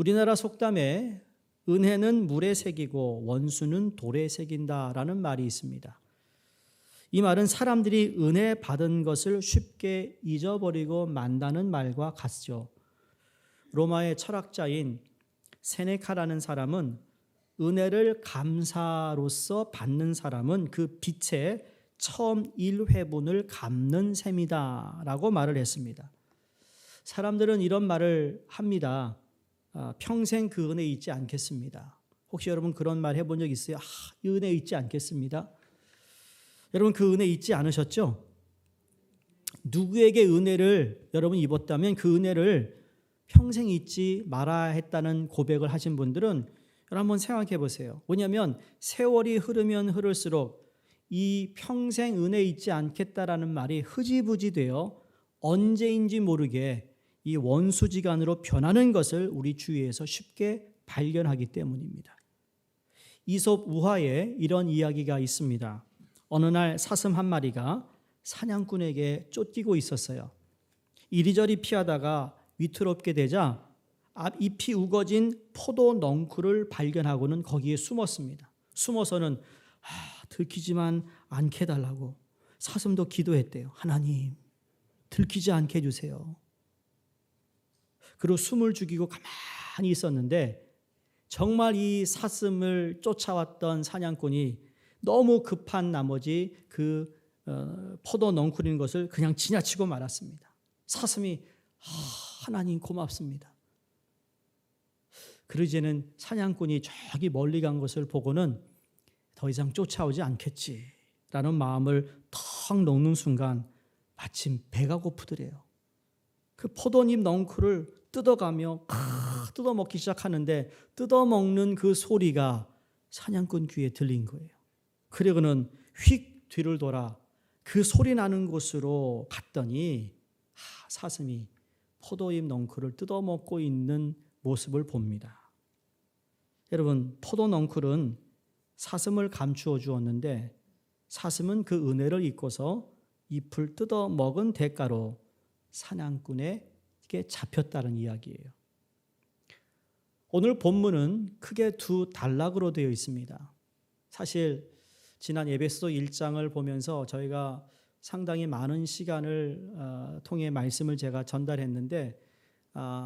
우리나라 속담에 은혜는 물에 새기고 원수는 돌에 새긴다라는 말이 있습니다. 이 말은 사람들이 은혜 받은 것을 쉽게 잊어버리고 만다는 말과 같죠. 로마의 철학자인 세네카라는 사람은 은혜를 감사로서 받는 사람은 그 빛의 처음 1회분을 갚는 셈이다 라고 말을 했습니다. 사람들은 이런 말을 합니다. 평생 그 은혜 잊지 않겠습니다. 혹시 여러분 그런 말 해본 적 있어요? 이 은혜 잊지 않겠습니다. 여러분 그 은혜 잊지 않으셨죠? 누구에게 은혜를 여러분 입었다면 그 은혜를 평생 잊지 말아야 했다는 고백을 하신 분들은 여러분 한번 생각해 보세요. 뭐냐면 세월이 흐르면 흐를수록 이 평생 은혜 잊지 않겠다라는 말이 흐지부지 되어 언제인지 모르게 이 원수지간으로 변하는 것을 우리 주위에서 쉽게 발견하기 때문입니다. 이솝 우화에 이런 이야기가 있습니다. 어느 날 사슴 한 마리가 사냥꾼에게 쫓기고 있었어요. 이리저리 피하다가 위태롭게 되자 앞잎이 우거진 포도 넝쿨을 발견하고는 거기에 숨었습니다. 숨어서는 들키지만 않게 해달라고 사슴도 기도했대요. 하나님, 들키지 않게 해주세요. 그리고 숨을 죽이고 가만히 있었는데 정말 이 사슴을 쫓아왔던 사냥꾼이 너무 급한 나머지 그 포도 넝쿨인 것을 그냥 지나치고 말았습니다. 사슴이 하나님 고맙습니다. 그러지는 사냥꾼이 저기 멀리 간 것을 보고는 더 이상 쫓아오지 않겠지라는 마음을 턱 놓는 순간 마침 배가 고프더래요. 그 포도잎 넝쿨을 뜯어가며 뜯어먹기 시작하는데 뜯어먹는 그 소리가 사냥꾼 귀에 들린 거예요. 그리고는 휙 뒤를 돌아 그 소리 나는 곳으로 갔더니 사슴이 포도잎 넝쿨을 뜯어먹고 있는 모습을 봅니다. 여러분, 포도 넝쿨은 사슴을 감추어 주었는데 사슴은 그 은혜를 잊고서 잎을 뜯어먹은 대가로 사냥꾼에게 잡혔다는 이야기예요. 오늘 본문은 크게 두 단락으로 되어 있습니다. 사실 지난 에베소서 1장을 보면서 저희가 상당히 많은 시간을 통해 말씀을 제가 전달했는데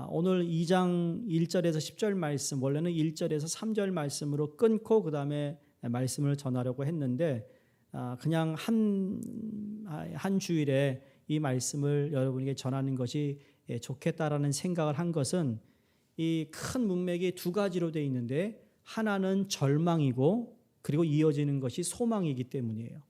오늘 2장 1절에서 10절 말씀, 원래는 1절에서 3절 말씀으로 끊고 그 다음에 말씀을 전하려고 했는데 그냥 한 주일에 이 말씀을 여러분에게 전하는 것이 좋겠다라는 생각을 한 것은 이 큰 문맥이 두 가지로 되어 있는데 하나는 절망이고 그리고 이어지는 것이 소망이기 때문이에요.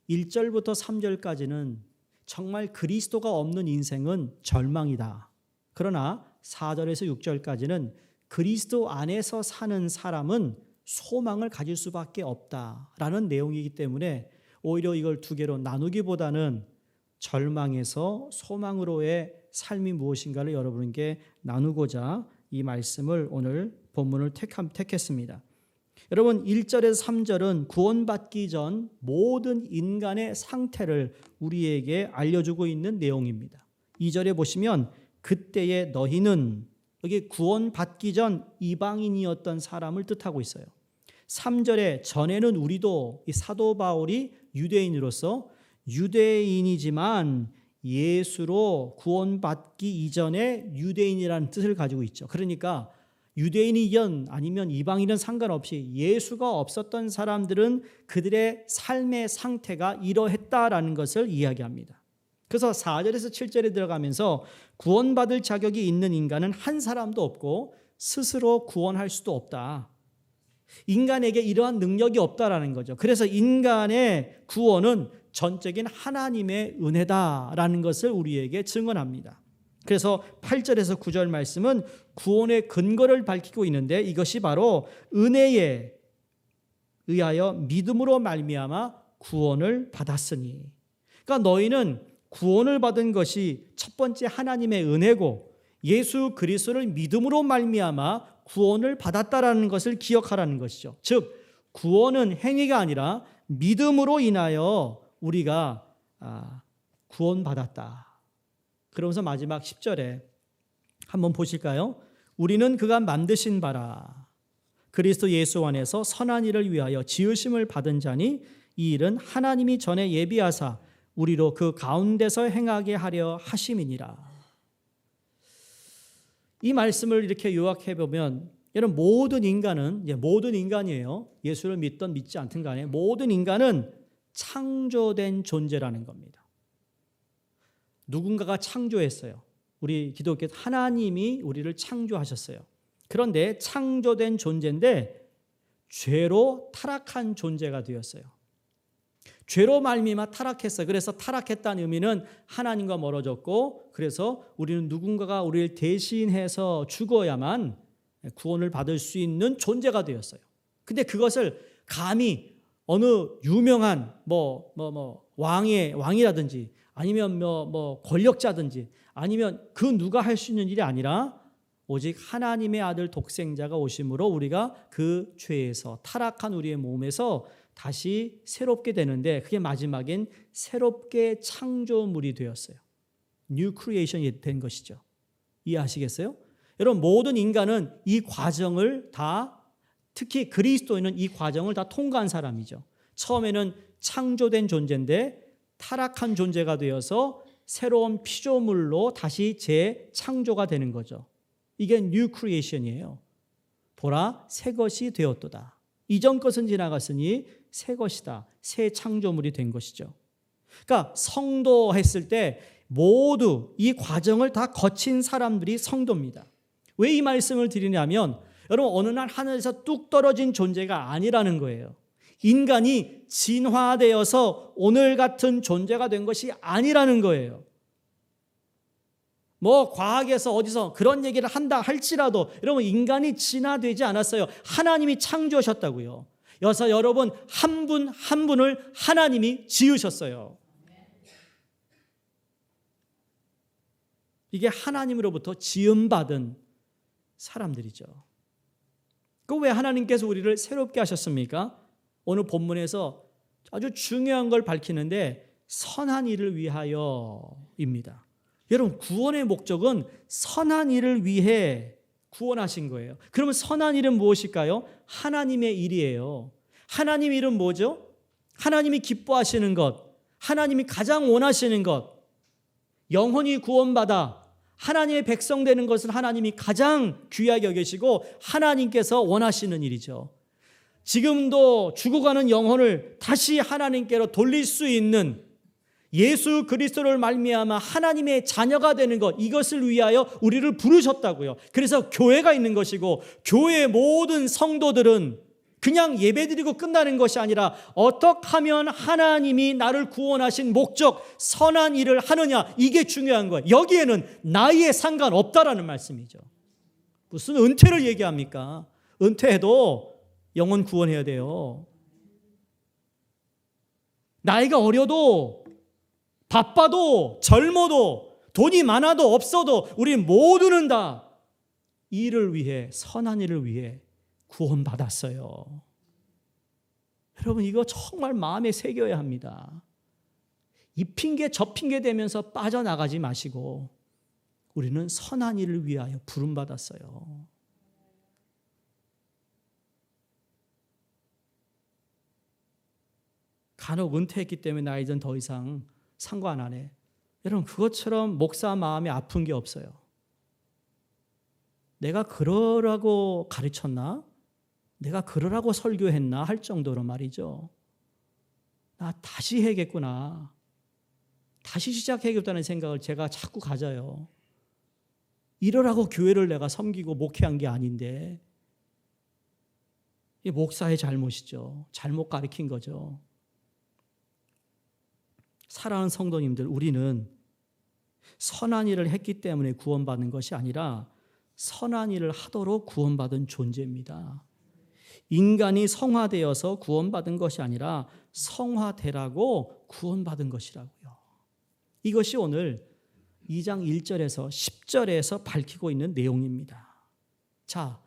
1절부터 3절까지는 정말 그리스도가 없는 인생은 절망이다. 그러나 4절에서 6절까지는 그리스도 안에서 사는 사람은 소망을 가질 수밖에 없다라는 내용이기 때문에 오히려 이걸 두 개로 나누기보다는 절망에서 소망으로의 삶이 무엇인가를 여러분께 나누고자 이 말씀을 오늘 본문을 택했습니다. 여러분 1절에서 3절은 구원받기 전 모든 인간의 상태를 우리에게 알려주고 있는 내용입니다. 2절에 보시면 그때의 너희는 여기 구원받기 전 이방인이었던 사람을 뜻하고 있어요. 3절에 전에는 우리도 이 사도 바울이 유대인으로서 유대인이지만 예수로 구원받기 이전에 유대인이라는 뜻을 가지고 있죠. 그러니까 유대인이든 아니면 이방인은 상관없이 예수가 없었던 사람들은 그들의 삶의 상태가 이러했다라는 것을 이야기합니다. 그래서 4절에서 7절에 들어가면서 구원받을 자격이 있는 인간은 한 사람도 없고 스스로 구원할 수도 없다. 인간에게 이러한 능력이 없다라는 거죠. 그래서 인간의 구원은 전적인 하나님의 은혜다라는 것을 우리에게 증언합니다. 그래서 8절에서 9절 말씀은 구원의 근거를 밝히고 있는데 이것이 바로 은혜에 의하여 믿음으로 말미암아 구원을 받았으니. 그러니까 너희는 구원을 받은 것이 첫 번째 하나님의 은혜고 예수 그리스도를 믿음으로 말미암아 구원을 받았다라는 것을 기억하라는 것이죠. 즉 구원은 행위가 아니라 믿음으로 인하여 우리가 구원받았다. 그러면서 마지막 10절에 한번 보실까요? 우리는 그가 만드신 바라 그리스도 예수 안에서 선한 일을 위하여 지으심을 받은 자니 이 일은 하나님이 전에 예비하사 우리로 그 가운데서 행하게 하려 하심이니라. 이 말씀을 이렇게 요약해 보면 여러분 모든 인간이에요. 예수를 믿든 믿지 않든 간에 모든 인간은 창조된 존재라는 겁니다. 누군가가 창조했어요. 우리 기독교 하나님이 우리를 창조하셨어요. 그런데 창조된 존재인데 죄로 타락한 존재가 되었어요. 죄로 말미암아 타락했어요. 그래서 타락했다는 의미는 하나님과 멀어졌고 그래서 우리는 누군가가 우리를 대신해서 죽어야만 구원을 받을 수 있는 존재가 되었어요. 근데 그것을 감히 어느 유명한 왕이라든지 아니면 권력자든지 아니면 그 누가 할 수 있는 일이 아니라 오직 하나님의 아들 독생자가 오심으로 우리가 그 죄에서 타락한 우리의 몸에서 다시 새롭게 되는데 그게 마지막엔 새롭게 창조물이 되었어요. New Creation이 된 것이죠. 이해하시겠어요? 여러분 모든 인간은 이 과정을 다 특히 그리스도인은 이 과정을 다 통과한 사람이죠. 처음에는 창조된 존재인데 타락한 존재가 되어서 새로운 피조물로 다시 재창조가 되는 거죠. 이게 New Creation이에요. 보라 새 것이 되었도다. 이전 것은 지나갔으니 새 것이다. 새 창조물이 된 것이죠. 그러니까 성도 했을 때 모두 이 과정을 다 거친 사람들이 성도입니다. 왜 이 말씀을 드리냐면 여러분 어느 날 하늘에서 뚝 떨어진 존재가 아니라는 거예요. 인간이 진화되어서 오늘 같은 존재가 된 것이 아니라는 거예요. 과학에서 어디서 그런 얘기를 한다 할지라도 여러분 인간이 진화되지 않았어요. 하나님이 창조하셨다고요. 여기서 여러분 한 분 한 분을 하나님이 지으셨어요. 이게 하나님으로부터 지음받은 사람들이죠. 그 왜 하나님께서 우리를 새롭게 하셨습니까? 오늘 본문에서 아주 중요한 걸 밝히는데 선한 일을 위하여입니다. 여러분 구원의 목적은 선한 일을 위해 구원하신 거예요. 그러면 선한 일은 무엇일까요? 하나님의 일이에요. 하나님의 일은 뭐죠? 하나님이 기뻐하시는 것, 하나님이 가장 원하시는 것, 영혼이 구원받아 하나님의 백성 되는 것을 하나님이 가장 귀하게 여기시고 하나님께서 원하시는 일이죠. 지금도 죽어가는 영혼을 다시 하나님께로 돌릴 수 있는 예수 그리스도를 말미암아 하나님의 자녀가 되는 것, 이것을 위하여 우리를 부르셨다고요. 그래서 교회가 있는 것이고 교회의 모든 성도들은 그냥 예배드리고 끝나는 것이 아니라 어떻게 하면 하나님이 나를 구원하신 목적 선한 일을 하느냐, 이게 중요한 거예요. 여기에는 나이에 상관없다라는 말씀이죠. 무슨 은퇴를 얘기합니까? 은퇴해도 영혼 구원해야 돼요. 나이가 어려도 바빠도 젊어도 돈이 많아도 없어도 우리 모두는 다 일을 위해 선한 일을 위해 구원받았어요. 여러분 이거 정말 마음에 새겨야 합니다. 이 핑계 저 핑계 대면서 빠져나가지 마시고 우리는 선한 일을 위하여 부름받았어요. 간혹 은퇴했기 때문에 나 이젠 더 이상 상관 안 해. 여러분 그것처럼 목사 마음이 아픈 게 없어요. 내가 그러라고 가르쳤나? 내가 그러라고 설교했나? 할 정도로 말이죠. 나 다시 해야겠구나. 다시 시작해야겠다는 생각을 제가 자꾸 가져요. 이러라고 교회를 내가 섬기고 목회한 게 아닌데 이 목사의 잘못이죠. 잘못 가르친 거죠. 사랑하는 성도님들, 우리는 선한 일을 했기 때문에 구원받는 것이 아니라 선한 일을 하도록 구원받은 존재입니다. 인간이 성화되어서 구원받은 것이 아니라 성화되라고 구원받은 것이라고요. 이것이 오늘 2장 1절에서 10절에서 밝히고 있는 내용입니다. 자,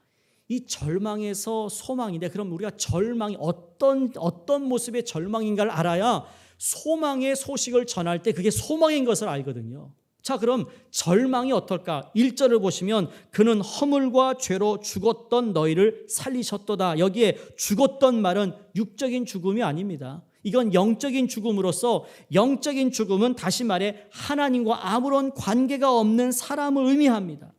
이 절망에서 소망인데 그럼 우리가 절망이 어떤 모습의 절망인가를 알아야 소망의 소식을 전할 때 그게 소망인 것을 알거든요. 자, 그럼 절망이 어떨까? 1절을 보시면 그는 허물과 죄로 죽었던 너희를 살리셨도다. 여기에 죽었던 말은 육적인 죽음이 아닙니다. 이건 영적인 죽음으로서, 영적인 죽음은 다시 말해 하나님과 아무런 관계가 없는 사람을 의미합니다.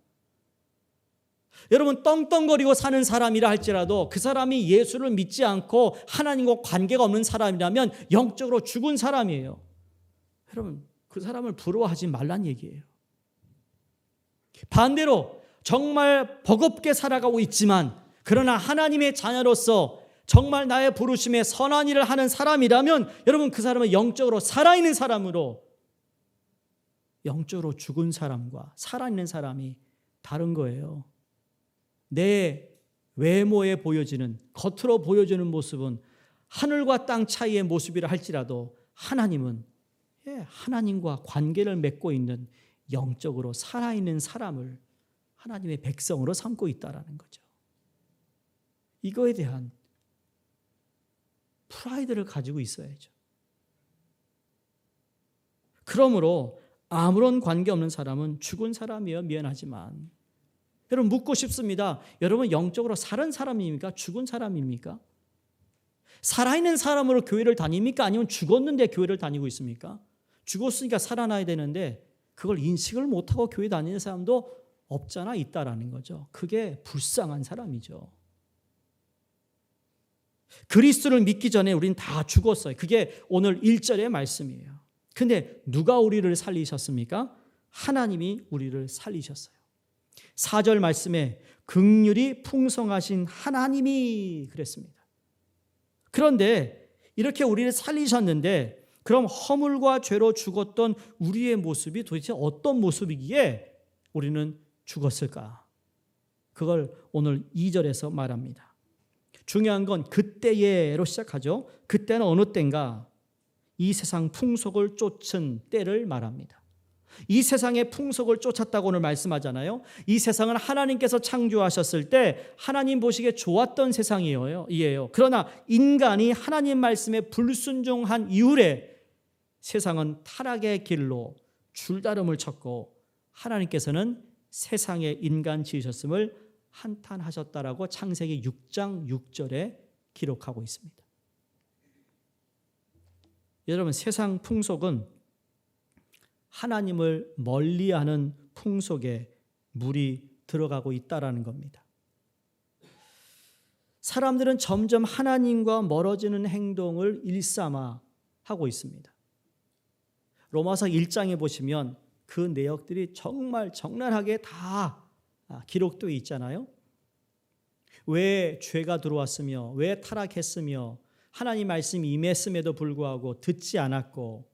여러분, 떵떵거리고 사는 사람이라 할지라도 그 사람이 예수를 믿지 않고 하나님과 관계가 없는 사람이라면 영적으로 죽은 사람이에요. 여러분, 그 사람을 부러워하지 말란 얘기예요. 반대로 정말 버겁게 살아가고 있지만 그러나 하나님의 자녀로서 정말 나의 부르심에 선한 일을 하는 사람이라면 여러분, 그 사람은 영적으로 살아있는 사람으로, 영적으로 죽은 사람과 살아있는 사람이 다른 거예요. 내 외모에 보여지는, 겉으로 보여지는 모습은 하늘과 땅 차이의 모습이라 할지라도 하나님은 하나님과 관계를 맺고 있는 영적으로 살아있는 사람을 하나님의 백성으로 삼고 있다는 거죠. 이거에 대한 프라이드를 가지고 있어야죠. 그러므로 아무런 관계 없는 사람은 죽은 사람이에요. 미안하지만. 여러분, 묻고 싶습니다. 여러분, 영적으로 살은 사람입니까? 죽은 사람입니까? 살아있는 사람으로 교회를 다닙니까? 아니면 죽었는데 교회를 다니고 있습니까? 죽었으니까 살아나야 되는데 그걸 인식을 못하고 교회 다니는 사람도 없잖아, 있다라는 거죠. 그게 불쌍한 사람이죠. 그리스도를 믿기 전에 우린 다 죽었어요. 그게 오늘 1절의 말씀이에요. 근데 누가 우리를 살리셨습니까? 하나님이 우리를 살리셨어요. 4절 말씀에 긍휼이 풍성하신 하나님이 그랬습니다. 그런데 이렇게 우리를 살리셨는데 그럼 허물과 죄로 죽었던 우리의 모습이 도대체 어떤 모습이기에 우리는 죽었을까? 그걸 오늘 2절에서 말합니다. 중요한 건 그때에로 시작하죠. 그때는 어느 때인가? 이 세상 풍속을 쫓은 때를 말합니다. 이 세상의 풍속을 쫓았다고 오늘 말씀하잖아요. 이 세상은 하나님께서 창조하셨을 때 하나님 보시기에 좋았던 세상이에요. 그러나 인간이 하나님 말씀에 불순종한 이후에 세상은 타락의 길로 줄다름을 쳤고 하나님께서는 세상에 인간 지으셨음을 한탄하셨다라고 창세기 6장 6절에 기록하고 있습니다. 여러분, 세상 풍속은 하나님을 멀리하는 풍속에 물이 들어가고 있다라는 겁니다. 사람들은 점점 하나님과 멀어지는 행동을 일삼아 하고 있습니다. 로마서 1장에 보시면 그 내역들이 정말 적나라하게 다 기록되어 있잖아요. 왜 죄가 들어왔으며 왜 타락했으며 하나님 말씀이 임했음에도 불구하고 듣지 않았고,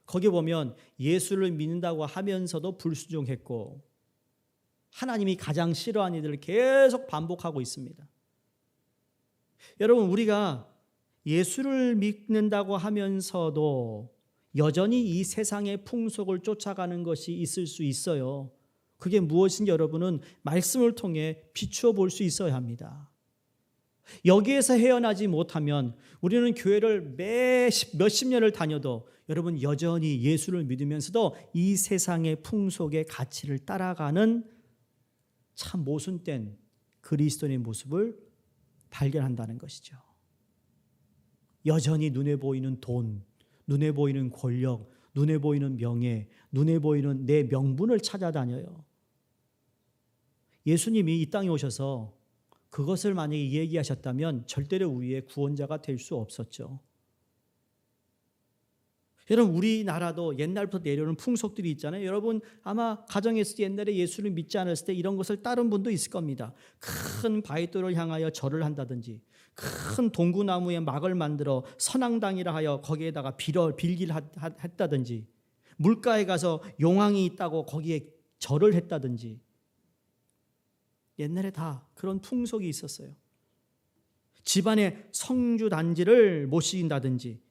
거기 보면 예수를 믿는다고 하면서도 불순종했고 하나님이 가장 싫어하는 일들을 계속 반복하고 있습니다. 여러분, 우리가 예수를 믿는다고 하면서도 여전히 이 세상의 풍속을 쫓아가는 것이 있을 수 있어요. 그게 무엇인지 여러분은 말씀을 통해 비추어 볼 수 있어야 합니다. 여기에서 헤어나지 못하면 우리는 교회를 몇십 년을 다녀도 여러분 여전히 예수를 믿으면서도 이 세상의 풍속의 가치를 따라가는 참 모순된 그리스도인의 모습을 발견한다는 것이죠. 여전히 눈에 보이는 돈, 눈에 보이는 권력, 눈에 보이는 명예, 눈에 보이는 내 명분을 찾아다녀요. 예수님이 이 땅에 오셔서 그것을 만약에 얘기하셨다면 절대로 우리의 구원자가 될 수 없었죠. 여러분, 우리나라도 옛날부터 내려오는 풍속들이 있잖아요. 여러분 아마 가정에서 옛날에 예수를 믿지 않았을 때 이런 것을 따른 분도 있을 겁니다. 큰 바위돌을 향하여 절을 한다든지, 큰 동구나무에 막을 만들어 선앙당이라 하여 거기에다가 빌기를 했다든지, 물가에 가서 용왕이 있다고 거기에 절을 했다든지, 옛날에 다 그런 풍속이 있었어요. 집안에 성주단지를 모신다든지,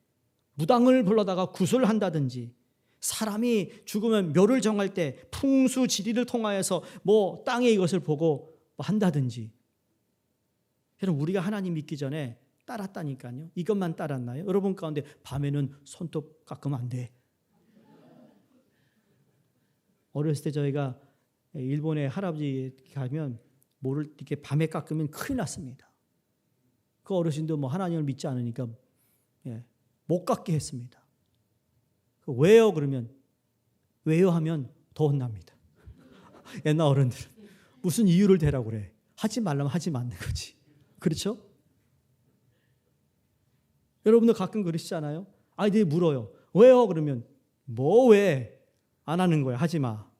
무당을 불러다가 구슬한다든지, 사람이 죽으면 묘를 정할 때 풍수지리를 통하여서 땅에 이것을 보고 한다든지. 여러분, 우리가 하나님 믿기 전에 따랐다니까요. 이것만 따랐나요? 여러분 가운데 밤에는 손톱 깎으면 안 돼, 어렸을 때 저희가 일본에 할아버지 가면 모를 이렇게 밤에 깎으면 큰일 났습니다. 그 어르신도 뭐 하나님을 믿지 않으니까 못 깎게 했습니다. 왜요? 그러면 왜요 하면 더 혼납니다. 옛날 어른들은 무슨 이유를 대라고 그래. 하지 말라면 하지 말는 거지. 그렇죠? 여러분도 가끔 그러시잖아요. 아이들이 물어요. 왜요? 그러면 뭐 왜 안 하는 거야? 하지 마.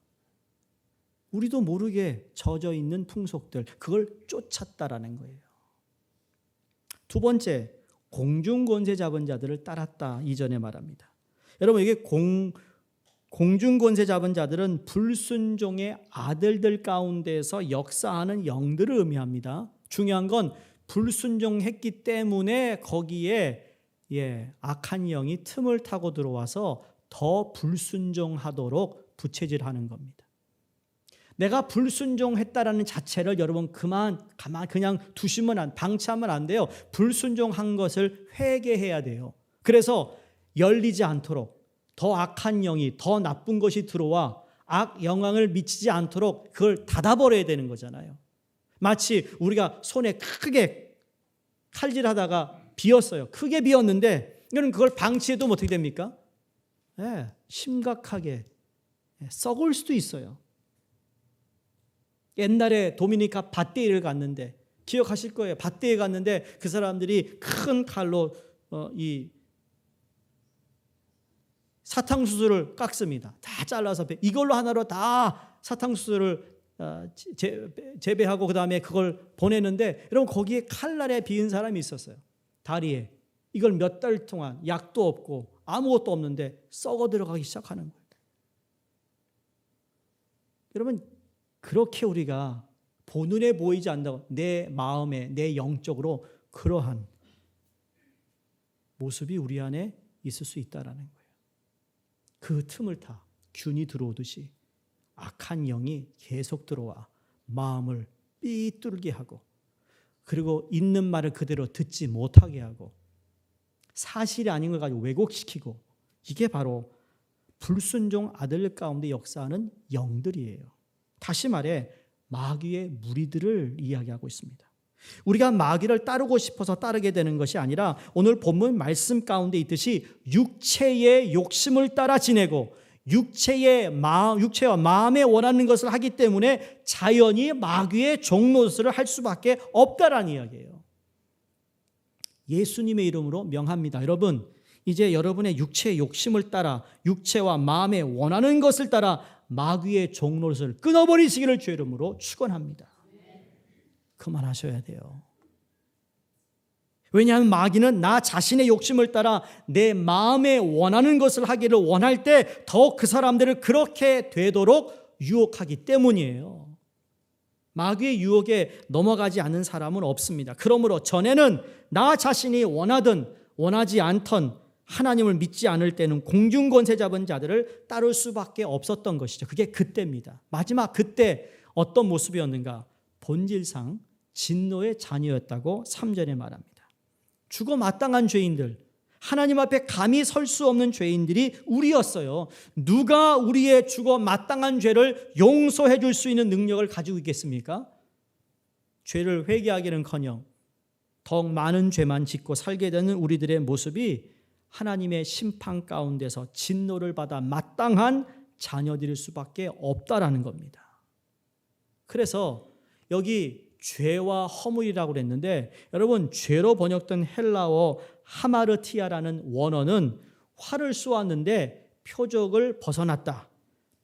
우리도 모르게 젖어 있는 풍속들, 그걸 쫓았다라는 거예요. 두 번째, 공중권세 잡은 자들을 따랐다. 이전에 말합니다. 여러분, 이게 공중권세 잡은 자들은 불순종의 아들들 가운데서 역사하는 영들을 의미합니다. 중요한 건 불순종했기 때문에 거기에 악한 영이 틈을 타고 들어와서 더 불순종하도록 부채질하는 겁니다. 내가 불순종했다라는 자체를 여러분 가만 그냥 두시면 방치하면 안 돼요. 불순종한 것을 회개해야 돼요. 그래서 열리지 않도록 더 악한 영이 더 나쁜 것이 들어와 악 영향을 미치지 않도록 그걸 닫아버려야 되는 거잖아요. 마치 우리가 손에 크게 칼질하다가 비었어요. 크게 비었는데 이거는 그걸 방치해도 어떻게 됩니까? 심각하게 썩을 수도 있어요. 옛날에 도미니카 밭대회를 갔는데 기억하실 거예요. 밭대회 갔는데 그 사람들이 큰 칼로 이 사탕수수를 깎습니다. 다 잘라서 이걸로 하나로 다 사탕수수를 재배하고 그 다음에 그걸 보내는데 여러분 거기에 칼날에 비은 사람이 있었어요. 다리에. 이걸 몇 달 동안 약도 없고 아무것도 없는데 썩어 들어가기 시작하는 거예요. 여러분 그렇게 우리가 본눈에 보이지 않는다고 내 마음에 내 영적으로 그러한 모습이 우리 안에 있을 수 있다라는 거예요. 그 틈을 타 균이 들어오듯이 악한 영이 계속 들어와 마음을 삐뚤게 하고 그리고 있는 말을 그대로 듣지 못하게 하고 사실이 아닌 걸 가지고 왜곡시키고 이게 바로 불순종 아들 가운데 역사하는 영들이에요. 다시 말해 마귀의 무리들을 이야기하고 있습니다. 우리가 마귀를 따르고 싶어서 따르게 되는 것이 아니라 오늘 본문 말씀 가운데 있듯이 육체의 욕심을 따라 지내고 육체와 마음에 원하는 것을 하기 때문에 자연히 마귀의 종노릇을 할 수밖에 없다라는 이야기예요. 예수님의 이름으로 명합니다. 여러분, 이제 여러분의 육체의 욕심을 따라 육체와 마음에 원하는 것을 따라 마귀의 종노릇을 끊어버리시기를 주의 이름으로 축원합니다. 그만하셔야 돼요. 왜냐하면 마귀는 나 자신의 욕심을 따라 내 마음에 원하는 것을 하기를 원할 때 더 그 사람들을 그렇게 되도록 유혹하기 때문이에요. 마귀의 유혹에 넘어가지 않는 사람은 없습니다. 그러므로 전에는 나 자신이 원하든 원하지 않던 하나님을 믿지 않을 때는 공중권세 잡은 자들을 따를 수밖에 없었던 것이죠. 그게 그때입니다. 마지막 그때 어떤 모습이었는가? 본질상 진노의 자녀였다고 3절에 말합니다. 죽어 마땅한 죄인들, 하나님 앞에 감히 설 수 없는 죄인들이 우리였어요. 누가 우리의 죽어 마땅한 죄를 용서해 줄 수 있는 능력을 가지고 있겠습니까? 죄를 회개하기는커녕 더욱 많은 죄만 짓고 살게 되는 우리들의 모습이 하나님의 심판 가운데서 진노를 받아 마땅한 자녀들일 수밖에 없다라는 겁니다. 그래서 여기 죄와 허물이라고 그랬는데 여러분 죄로 번역된 헬라어 하마르티아라는 원어는 활을 쏘았는데 표적을 벗어났다.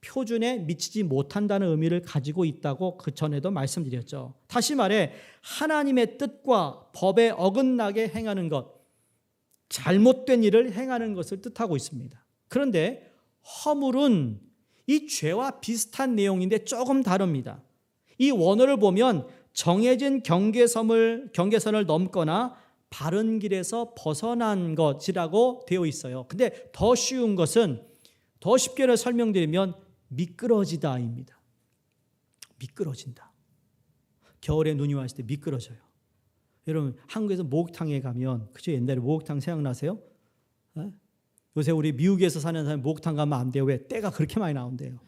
표준에 미치지 못한다는 의미를 가지고 있다고 그 전에도 말씀드렸죠. 다시 말해 하나님의 뜻과 법에 어긋나게 행하는 것, 잘못된 일을 행하는 것을 뜻하고 있습니다. 그런데 허물은 이 죄와 비슷한 내용인데 조금 다릅니다. 이 원어를 보면 정해진 경계선을 넘거나 바른 길에서 벗어난 것이라고 되어 있어요. 근데 더 쉬운 것은 더 쉽게 설명드리면 미끄러지다입니다. 미끄러진다. 겨울에 눈이 왔을 때 미끄러져요. 여러분 한국에서 목욕탕에 가면 그죠? 옛날에 목욕탕 생각나세요? 요새 우리 미국에서 사는 사람 목욕탕 가면 안 돼요. 왜? 때가 그렇게 많이 나온대요.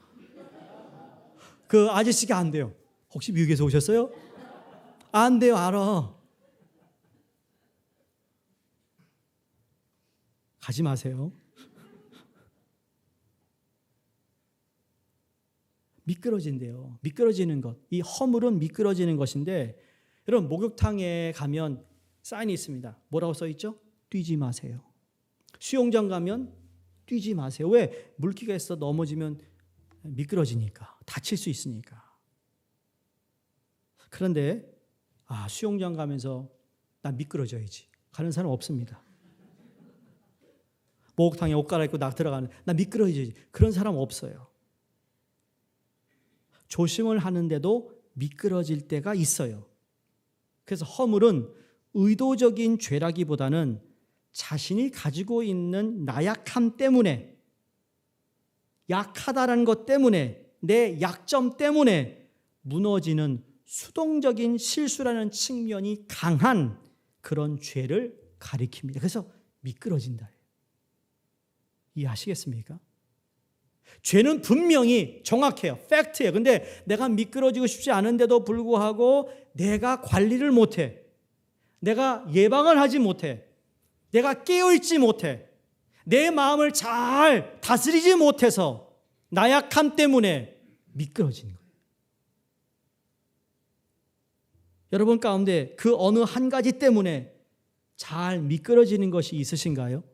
그 아저씨가 안 돼요. 혹시 미국에서 오셨어요? 안 돼요, 알아. 가지 마세요. 미끄러진대요. 미끄러지는 것. 이 허물은 미끄러지는 것인데, 여러분 목욕탕에 가면 사인이 있습니다. 뭐라고 써 있죠? 뛰지 마세요. 수영장 가면 뛰지 마세요. 왜? 물기가 있어 넘어지면 미끄러지니까, 다칠 수 있으니까. 그런데 수영장 가면서 나 미끄러져야지 가는 사람 없습니다. 목욕탕에 옷 갈아입고 나 들어가는 나 미끄러져야지 그런 사람 없어요. 조심을 하는데도 미끄러질 때가 있어요. 그래서 허물은 의도적인 죄라기보다는 자신이 가지고 있는 나약함 때문에, 약하다라는 것 때문에, 내 약점 때문에 무너지는 수동적인 실수라는 측면이 강한 그런 죄를 가리킵니다. 그래서 미끄러진다. 이해하시겠습니까? 죄는 분명히 정확해요. 팩트예요. 근데 내가 미끄러지고 싶지 않은데도 불구하고 내가 관리를 못해. 내가 예방을 하지 못해. 내가 깨어있지 못해. 내 마음을 잘 다스리지 못해서 나약함 때문에 미끄러지는 거예요. 여러분 가운데 그 어느 한 가지 때문에 잘 미끄러지는 것이 있으신가요?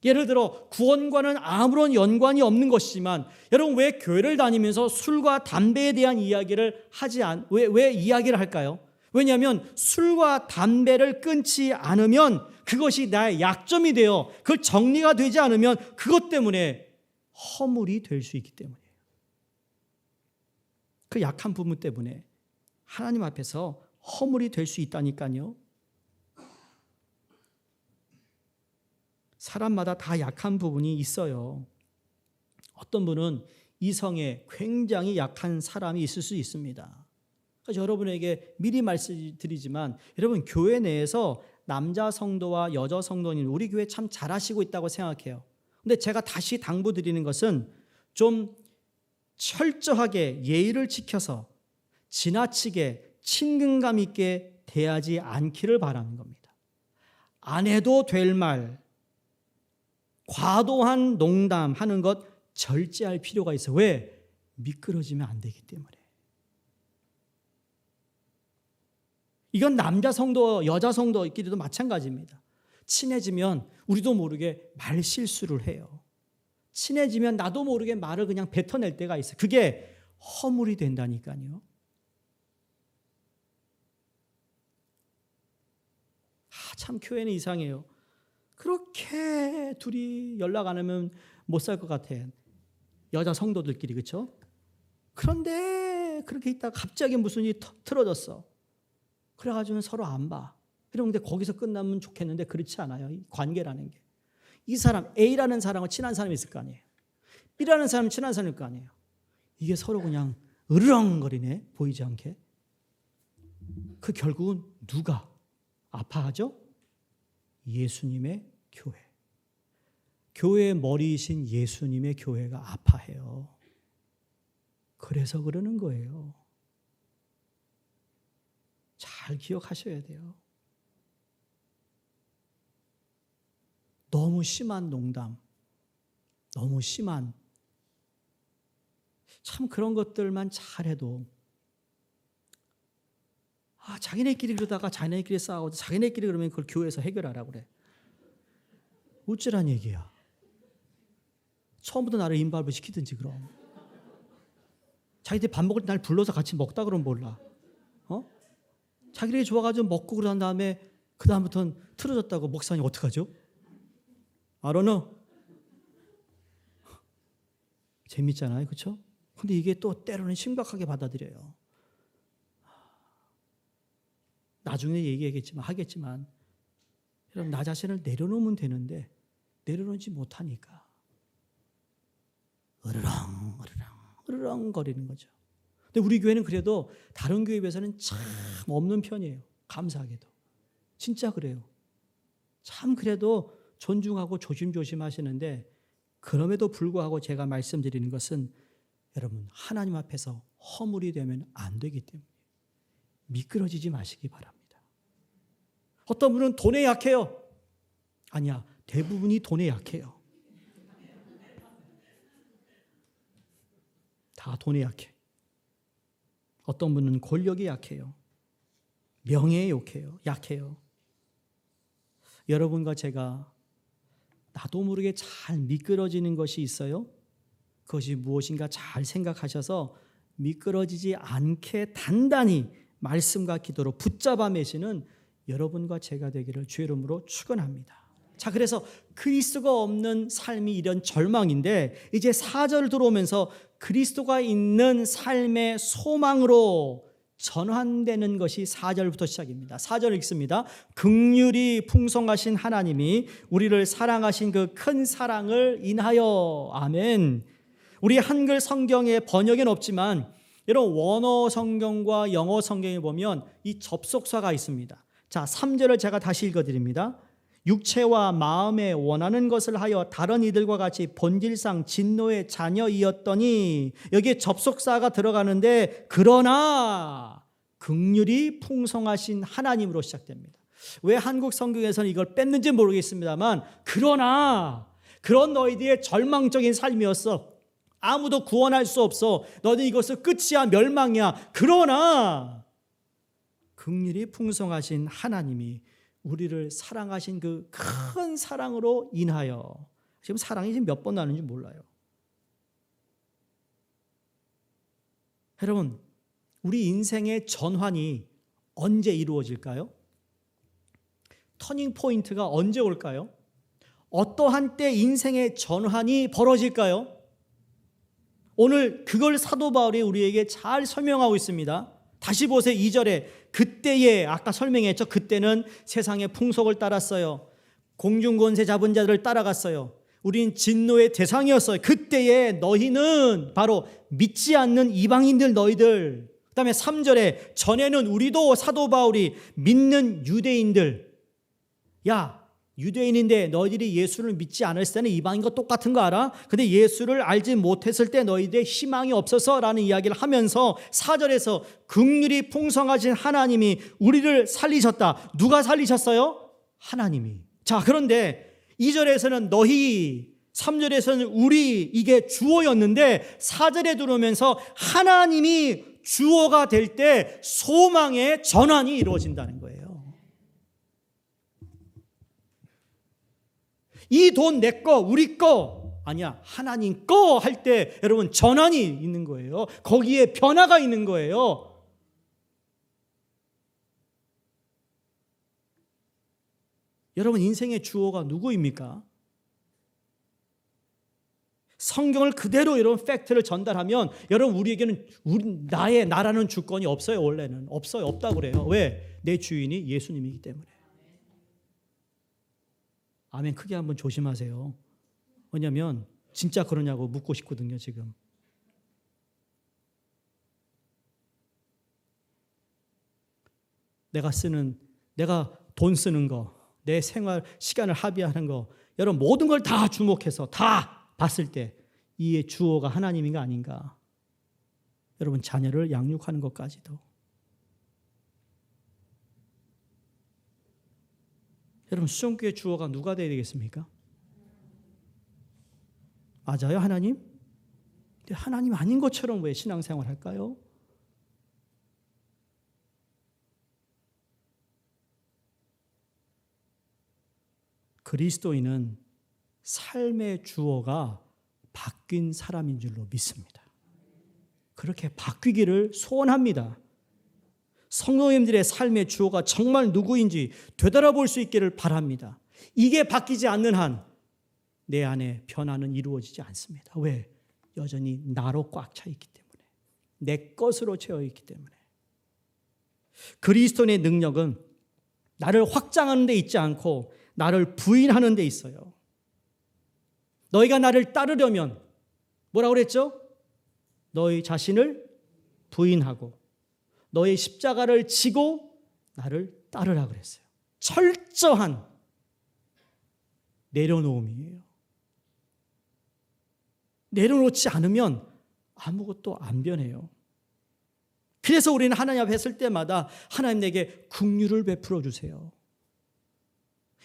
예를 들어 구원과는 아무런 연관이 없는 것이지만 여러분 왜 교회를 다니면서 술과 담배에 대한 이야기를 왜 이야기를 할까요? 왜냐하면 술과 담배를 끊지 않으면 그것이 나의 약점이 되어 그 정리가 되지 않으면 그것 때문에 허물이 될 수 있기 때문이에요. 그 약한 부분 때문에 하나님 앞에서 허물이 될 수 있다니까요. 사람마다 다 약한 부분이 있어요. 어떤 분은 이성에 굉장히 약한 사람이 있을 수 있습니다. 그래서 여러분에게 미리 말씀드리지만 여러분 교회 내에서 남자 성도와 여자 성도님 우리 교회 참 잘하시고 있다고 생각해요. 근데 제가 다시 당부드리는 것은 좀 철저하게 예의를 지켜서 지나치게 친근감 있게 대하지 않기를 바라는 겁니다. 안 해도 될 말, 과도한 농담하는 것 절제할 필요가 있어요. 왜? 미끄러지면 안 되기 때문에. 이건 남자 성도, 여자 성도끼리도 마찬가지입니다. 친해지면 우리도 모르게 말 실수를 해요. 친해지면 나도 모르게 말을 그냥 뱉어낼 때가 있어요. 그게 허물이 된다니까요. 참 교회는 이상해요. 그렇게 둘이 연락 안 하면 못 살 것 같아. 여자 성도들끼리, 그렇죠? 그런데 그렇게 있다가 갑자기 무슨 일이 틀어졌어. 그래가지고 서로 안 봐. 그런데 거기서 끝나면 좋겠는데 그렇지 않아요. 이 관계라는 게. 이 사람 A라는 사람과 친한 사람이 있을 거 아니에요. B라는 사람은 친한 사람일 거 아니에요. 이게 서로 그냥 으르렁거리네. 보이지 않게. 그 결국은 누가 아파하죠? 예수님의 교회. 교회의 머리이신 예수님의 교회가 아파해요. 그래서 그러는 거예요. 잘 기억하셔야 돼요. 너무 심한 농담, 너무 심한 참 그런 것들만 잘해도 자기네끼리 그러다가 자기네끼리 싸우고 자기네끼리 그러면 그걸 교회에서 해결하라고 그래. 어쩌란 얘기야. 처음부터 나를 인발부 시키든지 그럼. 자기들 밥 먹을 때 날 불러서 같이 먹다 그러면 몰라. 자기들이 좋아가지고 먹고 그런 다음에 그 다음부터는 틀어졌다고 목사님 어떡하죠? I don't know. 재밌잖아요. 그렇죠? 근데 이게 또 때로는 심각하게 받아들여요. 나중에 하겠지만 여러분 나 자신을 내려놓으면 되는데 내려놓지 못하니까 으르렁 거리는 거죠. 근데 우리 교회는 그래도 다른 교회에 비해서는 참 없는 편이에요. 감사하게도. 진짜 그래요. 참 그래도 존중하고 조심조심 하시는데 그럼에도 불구하고 제가 말씀드리는 것은 여러분, 하나님 앞에서 허물이 되면 안 되기 때문에 미끄러지지 마시기 바랍니다. 어떤 분은 돈에 약해요. 아니야, 대부분이 돈에 약해요. 다 돈에 약해. 어떤 분은 권력에 약해요. 명예에 약해요. 여러분과 제가 나도 모르게 잘 미끄러지는 것이 있어요. 그것이 무엇인가 잘 생각하셔서 미끄러지지 않게 단단히 말씀과 기도로 붙잡아 매시는 여러분과 제가 되기를 주의 이름으로 축원합니다. 자, 그래서 그리스도가 없는 삶이 이런 절망인데 이제 4절 들어오면서 그리스도가 있는 삶의 소망으로 전환되는 것이 4절부터 시작입니다. 4절 읽습니다. 긍휼이 풍성하신 하나님이 우리를 사랑하신 그 큰 사랑을 인하여. 아멘. 우리 한글 성경의 번역에는 없지만 이런 원어 성경과 영어 성경에 보면 이 접속사가 있습니다. 자, 3절을 제가 다시 읽어드립니다. 육체와 마음에 원하는 것을 하여 다른 이들과 같이 본질상 진노의 자녀이었더니, 여기에 접속사가 들어가는데 그러나 긍휼이 풍성하신 하나님으로 시작됩니다. 왜 한국 성경에서는 이걸 뺐는지 모르겠습니다만, 그러나 그런 너희들의 절망적인 삶이었어. 아무도 구원할 수 없어. 너는 이것은 끝이야, 멸망이야. 그러나 긍휼이 풍성하신 하나님이 우리를 사랑하신 그 큰 사랑으로 인하여. 지금 사랑이 지금 몇 번 나는지 몰라요. 여러분, 우리 인생의 전환이 언제 이루어질까요? 터닝 포인트가 언제 올까요? 어떠한 때 인생의 전환이 벌어질까요? 오늘 그걸 사도 바울이 우리에게 잘 설명하고 있습니다. 다시 보세요. 2절에 그때에, 아까 설명했죠. 그때는 세상의 풍속을 따랐어요. 공중권세 잡은 자들을 따라갔어요. 우린 진노의 대상이었어요. 그때에 너희는 바로 믿지 않는 이방인들, 너희들. 그 다음에 3절에 전에는 우리도, 사도 바울이 믿는 유대인들. 야, 유대인인데 너희들이 예수를 믿지 않았을 때는 이방인과 똑같은 거 알아? 근데 예수를 알지 못했을 때 너희들의 희망이 없어서 라는 이야기를 하면서 4절에서 긍휼이 풍성하신 하나님이 우리를 살리셨다. 누가 살리셨어요? 하나님이. 자, 그런데 2절에서는 너희, 3절에서는 우리, 이게 주어였는데 4절에 들어오면서 하나님이 주어가 될 때 소망의 전환이 이루어진다는 거예요. 이 돈 내 거, 우리 거 아니야, 하나님 거 할 때 여러분 전환이 있는 거예요. 거기에 변화가 있는 거예요. 여러분, 인생의 주어가 누구입니까? 성경을 그대로 이런 팩트를 전달하면 여러분, 우리에게는 나의 나라는 주권이 없어요. 원래는 없어요. 없다고 그래요. 왜? 내 주인이 예수님이기 때문에. 아멘. 크게 한번 조심하세요. 왜냐하면 진짜 그러냐고 묻고 싶거든요. 지금 내가 돈 쓰는 거, 내 생활 시간을 합의하는 거, 여러분 모든 걸 다 주목해서 다 봤을 때 이의 주어가 하나님인가 아닌가. 여러분, 자녀를 양육하는 것까지도. 여러분, 수종교의 주어가 누가 되어야 되겠습니까? 맞아요, 하나님? 근데 하나님 아닌 것처럼 왜 신앙생활 할까요? 그리스도인은 삶의 주어가 바뀐 사람인 줄로 믿습니다. 그렇게 바뀌기를 소원합니다. 성도님들의 삶의 주어가 정말 누구인지 되돌아볼 수 있기를 바랍니다. 이게 바뀌지 않는 한 내 안에 변화는 이루어지지 않습니다. 왜? 여전히 나로 꽉 차 있기 때문에, 내 것으로 채워 있기 때문에. 그리스도인의 능력은 나를 확장하는 데 있지 않고 나를 부인하는 데 있어요. 너희가 나를 따르려면 뭐라고 그랬죠? 너희 자신을 부인하고 너의 십자가를 지고 나를 따르라 그랬어요. 철저한 내려놓음이에요. 내려놓지 않으면 아무것도 안 변해요. 그래서 우리는 하나님 앞에 설 때마다 하나님 내게 긍휼을 베풀어 주세요.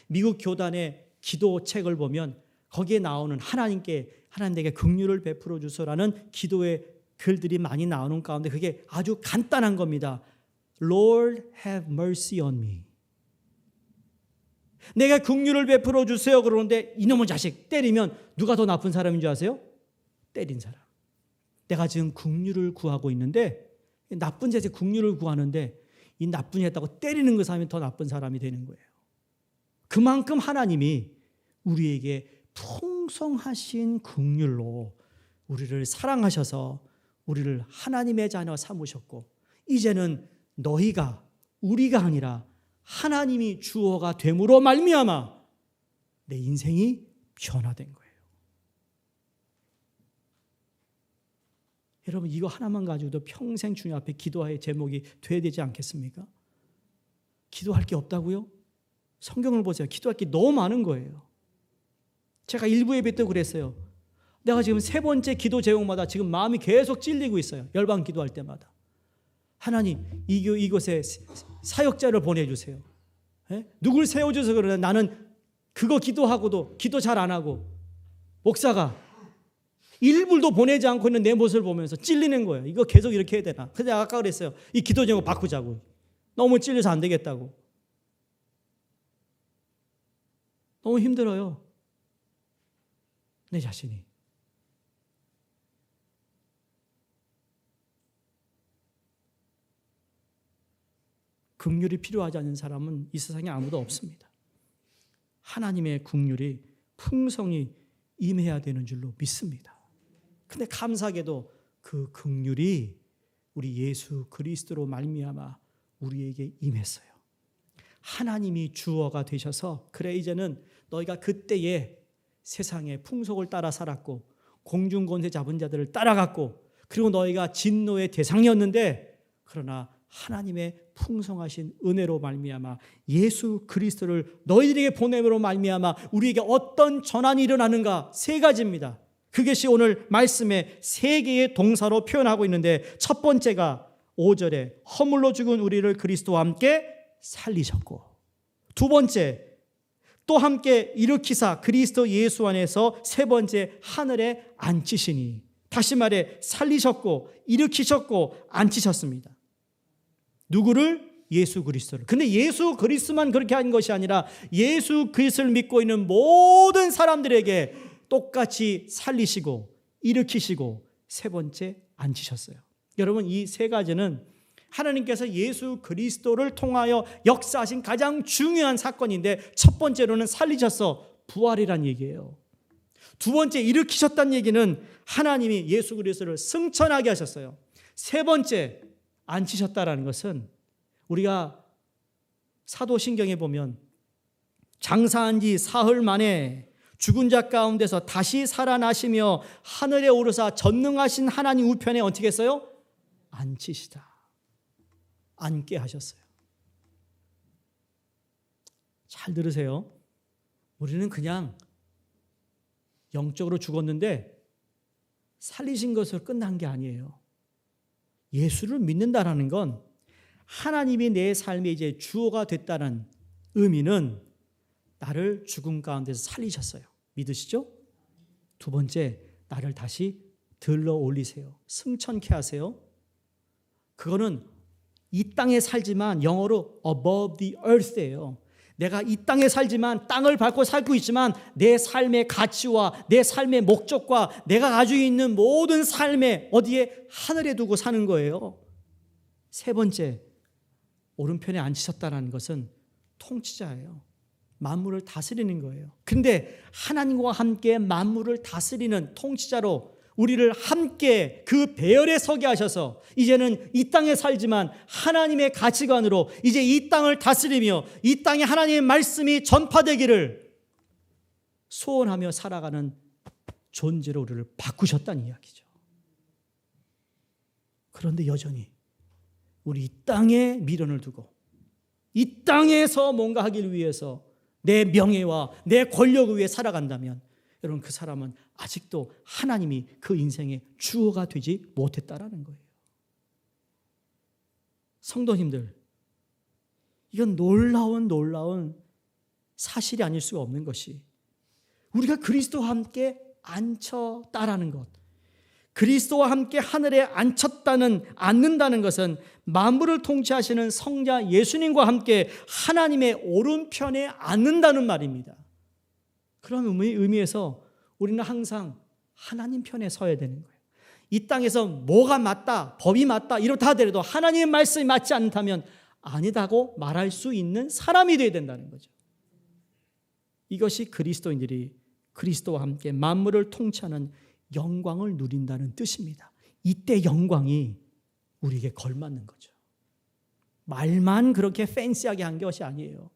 미국 교단의 기도책을 보면 거기에 나오는 하나님 내게 긍휼을 베풀어 주소라는 기도의 글들이 많이 나오는 가운데 그게 아주 간단한 겁니다. Lord have mercy on me. 내가 긍휼을 베풀어 주세요 그러는데 이놈의 자식 때리면 누가 더 나쁜 사람인 줄 아세요? 때린 사람. 내가 지금 긍휼을 구하고 있는데 나쁜 자식 긍휼을 구하는데 이 나쁜 일 했다고 때리는 그 사람이 더 나쁜 사람이 되는 거예요. 그만큼 하나님이 우리에게 풍성하신 긍휼로 우리를 사랑하셔서 우리를 하나님의 자녀 삼으셨고 이제는 우리가 아니라 하나님이 주어가 됨으로 말미암아 내 인생이 변화된 거예요. 여러분 이거 하나만 가지고도 평생 주님 앞에 기도할 제목이 돼야 되지 않겠습니까? 기도할 게 없다고요? 성경을 보세요. 기도할 게 너무 많은 거예요. 제가 일부 예배 때 그랬어요. 내가 지금 3번째 기도 제목마다 지금 마음이 계속 찔리고 있어요. 열방 기도할 때마다. 하나님 이곳에 사역자를 보내주세요. 누굴 세워줘서 그러나 나는 그거 기도하고도 기도 잘 안 하고 목사가 1불도 보내지 않고 있는 내 모습을 보면서 찔리는 거예요. 이거 계속 이렇게 해야 되나? 근데 아까 그랬어요. 이 기도 제목 바꾸자고. 너무 찔려서 안 되겠다고. 너무 힘들어요. 내 자신이. 긍휼이 필요하지 않은 사람은 이 세상에 아무도 없습니다. 하나님의 긍휼이 풍성히 임해야 되는 줄로 믿습니다. 근데 감사하게도 그 긍휼이 우리 예수 그리스도로 말미암아 우리에게 임했어요. 하나님이 주어가 되셔서 그래 이제는 너희가 그때에 세상의 풍속을 따라 살았고 공중권세 잡은 자들을 따라갔고 그리고 너희가 진노의 대상이었는데 그러나 하나님의 풍성하신 은혜로 말미암아 예수 그리스도를 너희들에게 보냄으로 말미암아 우리에게 어떤 전환이 일어나는가 3가지입니다. 그것이 오늘 말씀의 3개의 동사로 표현하고 있는데 첫 번째가 5절에 허물로 죽은 우리를 그리스도와 함께 살리셨고 두 번째 또 함께 일으키사 그리스도 예수 안에서 3번째 하늘에 앉히시니 다시 말해 살리셨고 일으키셨고 앉히셨습니다. 누구를? 예수 그리스도를. 근데 예수 그리스도만 그렇게 한 것이 아니라 예수 그리스도를 믿고 있는 모든 사람들에게 똑같이 살리시고 일으키시고 3번째 앉히셨어요. 여러분 이 3가지는 하나님께서 예수 그리스도를 통하여 역사하신 가장 중요한 사건인데 첫 번째로는 살리셔서 부활이란 얘기예요. 두 번째 일으키셨다는 얘기는 하나님이 예수 그리스도를 승천하게 하셨어요. 3번째 앉히셨다라는 것은 우리가 사도신경에 보면 장사한 지 사흘 만에 죽은 자 가운데서 다시 살아나시며 하늘에 오르사 전능하신 하나님 우편에 어떻게 했어요? 앉히시다. 앉게 하셨어요. 잘 들으세요. 우리는 그냥 영적으로 죽었는데 살리신 것으로 끝난 게 아니에요. 예수를 믿는다라는 건 하나님이 내 삶에 이제 주어가 됐다는 의미는 나를 죽음 가운데서 살리셨어요. 믿으시죠? 두 번째, 나를 다시 들러 올리세요. 승천케 하세요. 그거는 이 땅에 살지만 영어로 above the earth예요. 내가 이 땅에 살지만 땅을 밟고 살고 있지만 내 삶의 가치와 내 삶의 목적과 내가 가지고 있는 모든 삶에 어디에 하늘에 두고 사는 거예요. 3번째, 오른편에 앉히셨다는 것은 통치자예요. 만물을 다스리는 거예요. 근데 하나님과 함께 만물을 다스리는 통치자로 우리를 함께 그 배열에 서게 하셔서 이제는 이 땅에 살지만 하나님의 가치관으로 이제 이 땅을 다스리며 이 땅에 하나님의 말씀이 전파되기를 소원하며 살아가는 존재로 우리를 바꾸셨다는 이야기죠. 그런데 여전히 우리 이 땅에 미련을 두고 이 땅에서 뭔가 하기 위해서 내 명예와 내 권력을 위해 살아간다면 여러분, 그 사람은 아직도 하나님이 그 인생의 주어가 되지 못했다라는 거예요. 성도님들, 이건 놀라운 사실이 아닐 수가 없는 것이, 우리가 그리스도와 함께 앉혔다라는 것, 그리스도와 함께 하늘에 앉는다는 것은 만물을 통치하시는 성자 예수님과 함께 하나님의 오른편에 앉는다는 말입니다. 그런 의미에서 우리는 항상 하나님 편에 서야 되는 거예요. 이 땅에서 뭐가 맞다, 법이 맞다 이렇다 하더라도 하나님의 말씀이 맞지 않다면 아니다고 말할 수 있는 사람이 되어야 된다는 거죠. 이것이 그리스도인들이 그리스도와 함께 만물을 통치하는 영광을 누린다는 뜻입니다. 이때 영광이 우리에게 걸맞는 거죠. 말만 그렇게 팬시하게 한 것이 아니에요.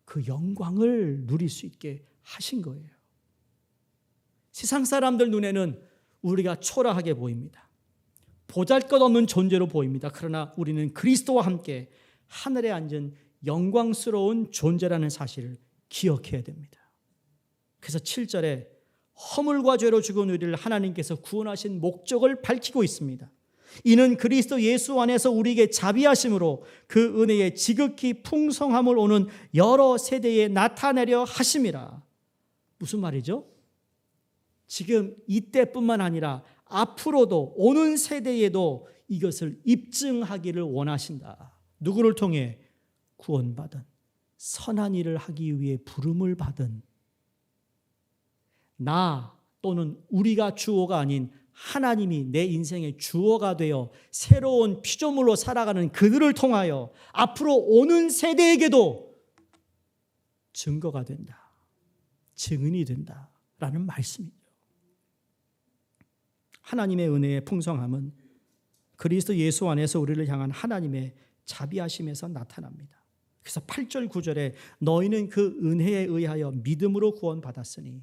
그 영광을 누릴 수 있게 하신 거예요. 세상 사람들 눈에는 우리가 초라하게 보입니다. 보잘것없는 존재로 보입니다. 그러나 우리는 그리스도와 함께 하늘에 앉은 영광스러운 존재라는 사실을 기억해야 됩니다. 그래서 7절에 허물과 죄로 죽은 우리를 하나님께서 구원하신 목적을 밝히고 있습니다. 이는 그리스도 예수 안에서 우리에게 자비하심으로 그 은혜의 지극히 풍성함을 오는 여러 세대에 나타내려 하심이라. 무슨 말이죠? 지금 이때뿐만 아니라 앞으로도 오는 세대에도 이것을 입증하기를 원하신다. 누구를 통해? 구원받은, 선한 일을 하기 위해 부름을 받은 나 또는 우리가 주어가 아닌 하나님이 내 인생의 주어가 되어 새로운 피조물로 살아가는 그들을 통하여 앞으로 오는 세대에게도 증거가 된다, 증인이 된다라는 말씀이죠. 하나님의 은혜의 풍성함은 그리스도 예수 안에서 우리를 향한 하나님의 자비하심에서 나타납니다. 그래서 8절 9절에 너희는 그 은혜에 의하여 믿음으로 구원받았으니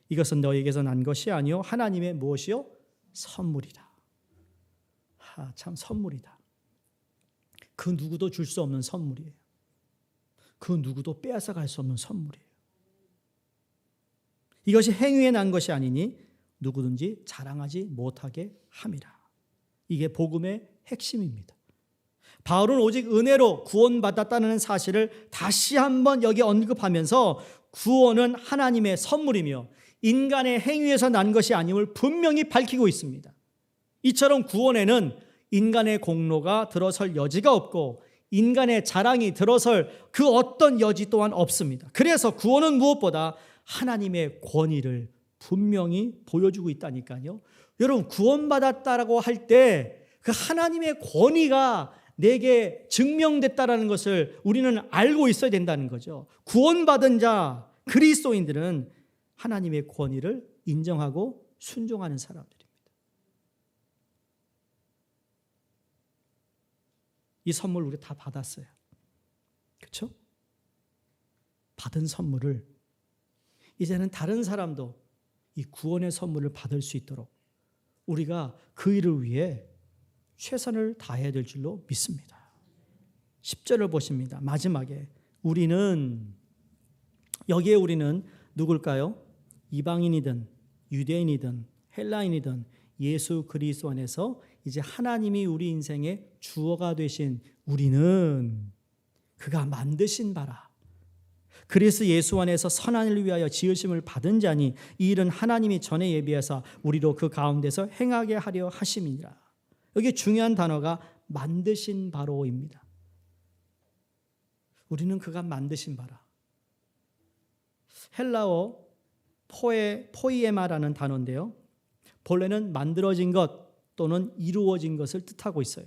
이것은 너희에게서 난 것이 아니요 하나님의 무엇이요? 선물이다. 참 선물이다. 그 누구도 줄 수 없는 선물이에요. 그 누구도 빼앗아갈 수 없는 선물이에요. 이것이 행위에 난 것이 아니니 누구든지 자랑하지 못하게 함이라. 이게 복음의 핵심입니다. 바울은 오직 은혜로 구원받았다는 사실을 다시 한번 여기 언급하면서 구원은 하나님의 선물이며 인간의 행위에서 난 것이 아님을 분명히 밝히고 있습니다. 이처럼 구원에는 인간의 공로가 들어설 여지가 없고 인간의 자랑이 들어설 그 어떤 여지 또한 없습니다. 그래서 구원은 무엇보다 하나님의 권위를 분명히 보여주고 있다니까요. 여러분, 구원받았다라고 할 때 그 하나님의 권위가 내게 증명됐다라는 것을 우리는 알고 있어야 된다는 거죠. 구원받은 자 그리스도인들은 하나님의 권위를 인정하고 순종하는 사람들입니다. 이 선물 우리 다 받았어요. 그렇죠? 받은 선물을 이제는 다른 사람도 이 구원의 선물을 받을 수 있도록 우리가 그 일을 위해 최선을 다해야 될 줄로 믿습니다. 10절을 보십니다. 마지막에 여기에 우리는 누굴까요? 이방인이든 유대인이든 헬라인이든 예수 그리스도 안에서 이제 하나님이 우리 인생의 주어가 되신 우리는 그가 만드신 바라 그리스도 예수 안에서 선한 일을 위하여 지으심을 받은 자니 이 일은 하나님이 전에 예비하사 우리로 그 가운데서 행하게 하려 하심이니라. 여기 중요한 단어가 만드신 바로입니다. 우리는 그가 만드신 바라. 헬라어 포이에마라는 단어인데요. 본래는 만들어진 것 또는 이루어진 것을 뜻하고 있어요.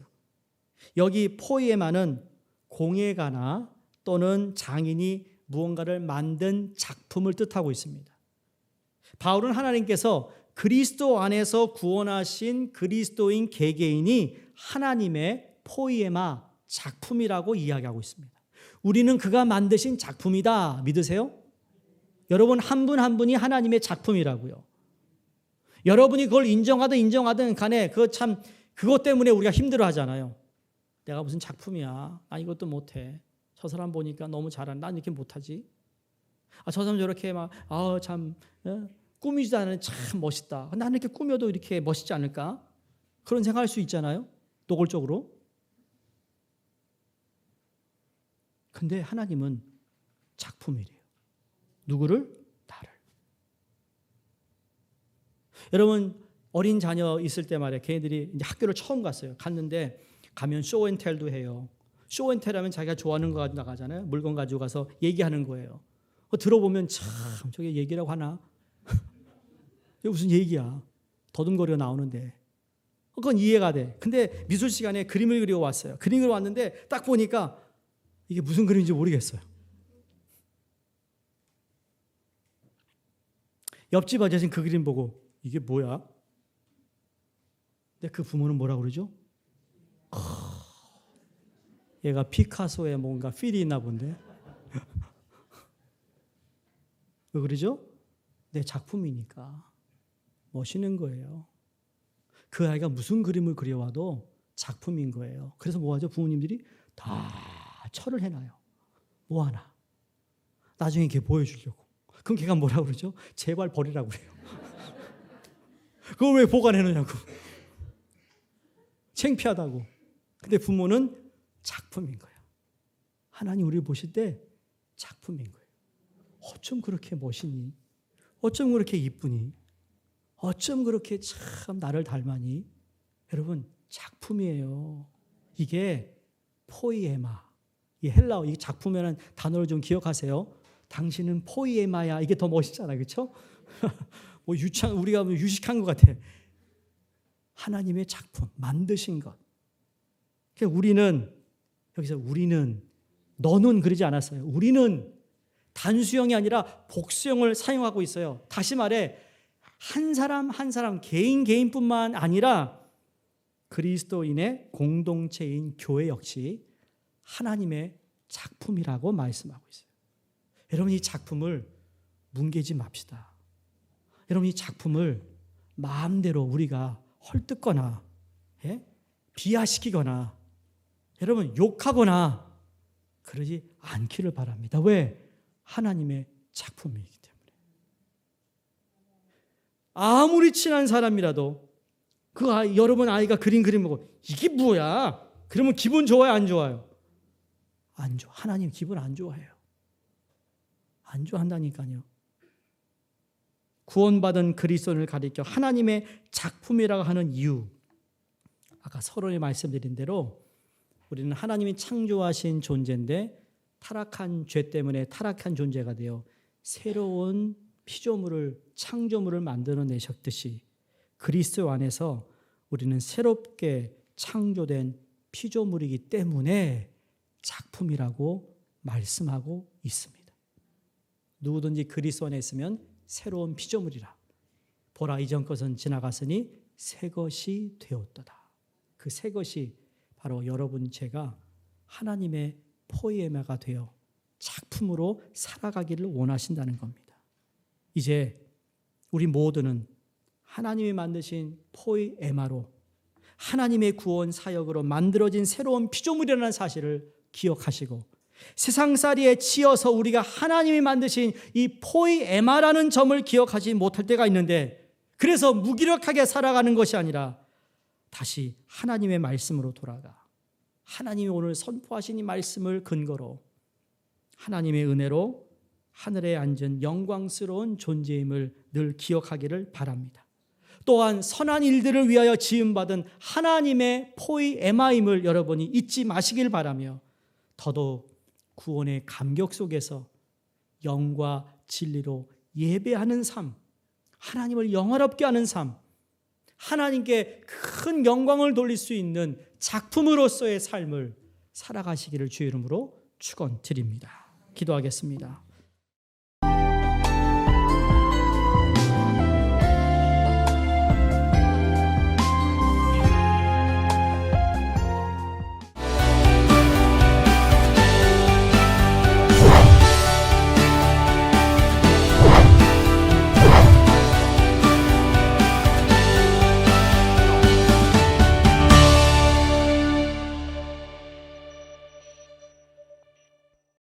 여기 포이에마는 공예가나 또는 장인이 무언가를 만든 작품을 뜻하고 있습니다. 바울은 하나님께서 그리스도 안에서 구원하신 그리스도인 개개인이 하나님의 포이에마 작품이라고 이야기하고 있습니다. 우리는 그가 만드신 작품이다. 믿으세요? 여러분 한 분 한 분이 하나님의 작품이라고요. 여러분이 그걸 인정하든 간에 그것 때문에 우리가 힘들어하잖아요. 내가 무슨 작품이야. 나 이것도 못해. 저 사람 보니까 너무 잘한다. 난 이렇게 못하지. 저 사람 저렇게 막 꾸미지도 않으면 참 멋있다. 나는 이렇게 꾸며도 이렇게 멋있지 않을까? 그런 생각할 수 있잖아요. 노골적으로. 근데 하나님은 작품이래요. 누구를? 나를. 여러분 어린 자녀 있을 때 말이에요. 걔네들이 이제 학교를 처음 갔어요. 갔는데 가면 쇼앤텔도 해요. 쇼앤텔하면 자기가 좋아하는 거 가지고 나가잖아요. 물건 가지고 가서 얘기하는 거예요. 들어보면 참 저게 얘기라고 하나? 이게 무슨 얘기야? 더듬거려 나오는데. 그건 이해가 돼. 근데 미술 시간에 그림을 그려왔어요. 그림을 왔는데 딱 보니까 이게 무슨 그림인지 모르겠어요. 옆집 아저씨는 그 그림 보고 이게 뭐야? 근데 그 부모는 뭐라고 그러죠? 얘가 피카소에 뭔가 필이 있나 본데. 왜 그러죠? 내 작품이니까 멋있는 거예요. 그 아이가 무슨 그림을 그려와도 작품인 거예요. 그래서 뭐 하죠? 부모님들이 다 철을 해놔요. 뭐 하나. 나중에 걔 보여주려고. 그럼 걔가 뭐라고 그러죠? 제발 버리라고 그래요. 그걸 왜 보관해 놓냐고. 창피하다고. 근데 부모는 작품인 거예요. 하나님 우리를 보실 때 작품인 거예요. 어쩜 그렇게 멋있니? 어쩜 그렇게 이쁘니? 어쩜 그렇게 참 나를 닮았니? 여러분 작품이에요. 이게 포이에마. 이 헬라어 이 작품이라는 단어를 좀 기억하세요. 당신은 포이에마야. 이게 더 멋있잖아요. 그렇죠? 뭐 우리가 유식한 것 같아. 하나님의 작품, 만드신 것. 그러니까 우리는 여기서 우리는 너는 그러지 않았어요. 우리는 단수형이 아니라 복수형을 사용하고 있어요. 다시 말해 한 사람 한 사람 개인뿐만 아니라 그리스도인의 공동체인 교회 역시 하나님의 작품이라고 말씀하고 있어요. 여러분 이 작품을 뭉개지 맙시다. 여러분 이 작품을 마음대로 우리가 헐뜯거나 비하시키거나 여러분 욕하거나 그러지 않기를 바랍니다. 왜? 하나님의 작품이기 때문에. 아무리 친한 사람이라도 그 여러분 아이가 그림 보고 이게 뭐야? 그러면 기분 좋아요? 안 좋아요? 안 좋아. 하나님 기분 안 좋아해요. 안 좋아한다니까요. 구원받은 그리스도인을 가리켜 하나님의 작품이라고 하는 이유. 아까 서론에 말씀드린 대로 우리는 하나님이 창조하신 존재인데 타락한 죄 때문에 타락한 존재가 되어 새로운 피조물을 창조물을 만들어내셨듯이 그리스도 안에서 우리는 새롭게 창조된 피조물이기 때문에 작품이라고 말씀하고 있습니다. 누구든지 그리스도 안에 있으면 새로운 피조물이라. 보라 이전 것은 지나갔으니 새 것이 되었도다. 그 새 것이 바로 여러분 제가 하나님의 포이에마가 되어 작품으로 살아가기를 원하신다는 겁니다. 이제 우리 모두는 하나님이 만드신 포이에마로 하나님의 구원 사역으로 만들어진 새로운 피조물이라는 사실을 기억하시고 세상살이에 치여서 우리가 하나님이 만드신 이 포이에마라는 점을 기억하지 못할 때가 있는데 그래서 무기력하게 살아가는 것이 아니라 다시 하나님의 말씀으로 돌아가 하나님이 오늘 선포하신 이 말씀을 근거로 하나님의 은혜로 하늘에 앉은 영광스러운 존재임을 늘 기억하기를 바랍니다. 또한 선한 일들을 위하여 지음받은 하나님의 포이에마임을 여러분이 잊지 마시길 바라며 더더욱 구원의 감격 속에서 영과 진리로 예배하는 삶, 하나님을 영화롭게 하는 삶, 하나님께 큰 영광을 돌릴 수 있는 작품으로서의 삶을 살아가시기를 주의 이름으로 축원드립니다. 기도하겠습니다.